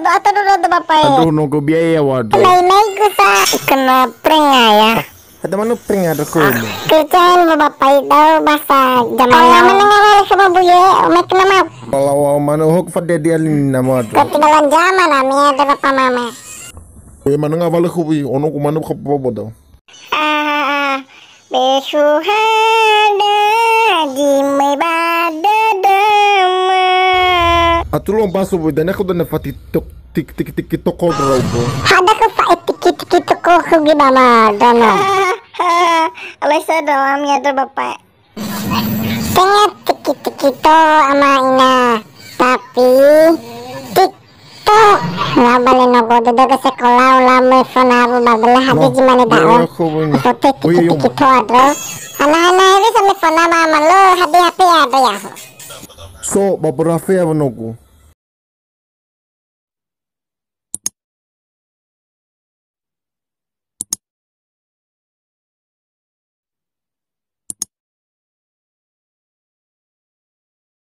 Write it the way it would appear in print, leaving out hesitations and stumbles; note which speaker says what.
Speaker 1: atau do bapak.
Speaker 2: Aduh nunggu biaya waduh.
Speaker 1: Naik ko sa kena prank ya.
Speaker 2: Ada mana pring ada ko ini.
Speaker 1: Kerjaan bapak itu basa zaman. Kalau mendengar sama buye, umek nama.
Speaker 2: Kalau mana hok fadde dia nama waduh.
Speaker 1: Ketinggalan zaman ami ada bapak mama.
Speaker 2: Mana ngawal ko bi ono ko mana bodo.
Speaker 1: Besuhada di badadama.
Speaker 2: Atulong baso bo dana ko na fati tik ko drobo.
Speaker 1: Hada ko fa etikit ko gimana dana. Alay sa dalam ya tuh bapak. Tengah tikit ama ina. Tapi TikTok nggak boleh nogo dodo ke sekolah ulama sonaru babelah hati gimana dah. Foto tikit adro. Anak-anak ini sama phone mama lo hati ada ya.
Speaker 2: So beberapa ya menunggu.